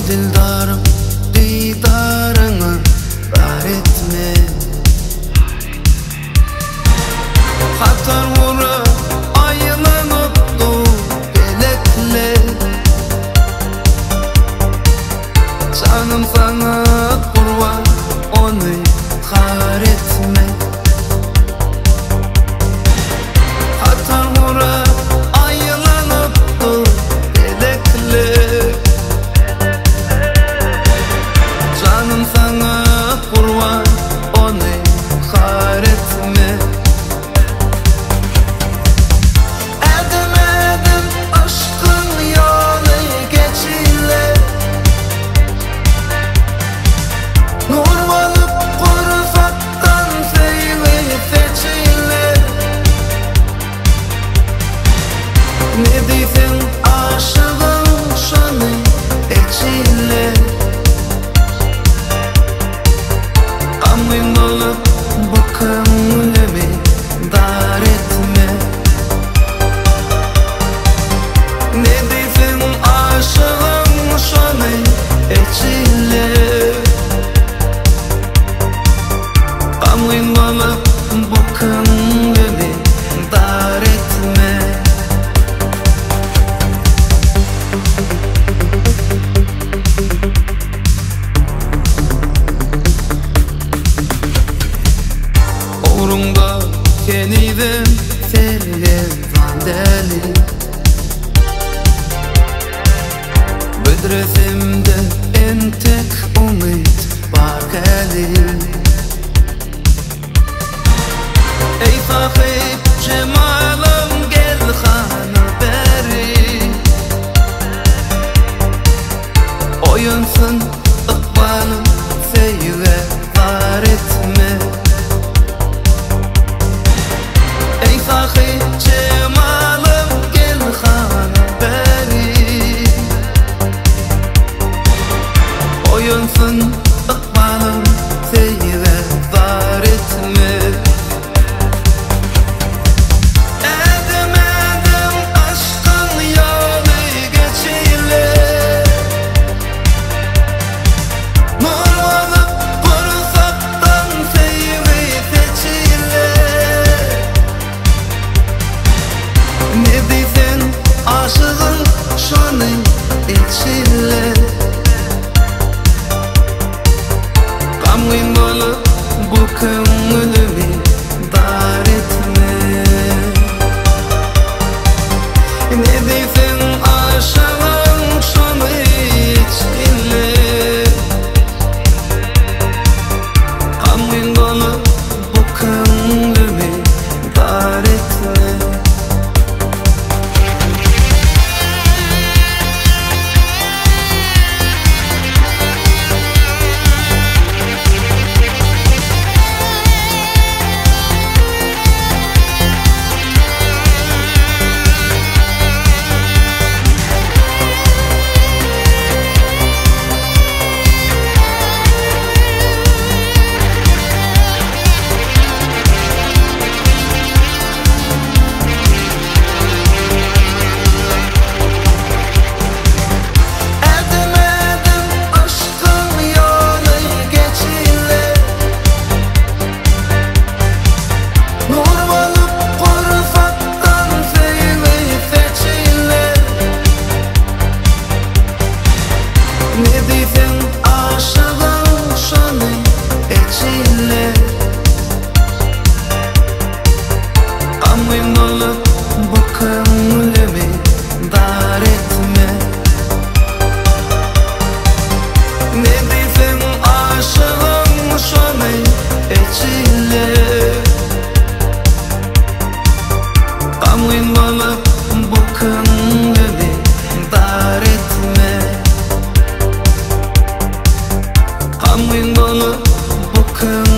dildarım didarını dar etme. Hatar vura aylanıp dur belekle. Canım sana kurban, onu har etme. Hatar vura aylanıp dur belekle. Canım sana kurban, onu har etme. Edemedim aşkın yolu geçile. Nur alıp kurfaktan feyli feçile. Ne diysen aşığım şanı içile. Kamın olup bu kımlemi dar etme. Ne diysen aşığım şanı içile. Kamın olup bu kımlemi dar etme. Uğrumda yeniden feryadan deli. Bedresimde en tek umut var gelin. Ey sahip cemalım gel hana beri. Oyunsun ıkbalım seyve var etme. Ey sahip cemalım gel hana beri. Oyunsun ıkbalım seyve var etme. Edemedim aşkın yolu geçile. Nur alıp kurfaktan feyli feçile. Ne diysen aşığın şanı içile. Kamın olup bu kımlemi dar etme. Ne diysen aşığın şanı içile. Kamın olup bu kımlemi dar etme. Ne diysen aşığın şanı içile. Kamın olup bu kımlemi dar etme. Ne diysen aşığın şanı içile. Kamın olup bu kımlemi dar etme. Kamın olup bu kımlemi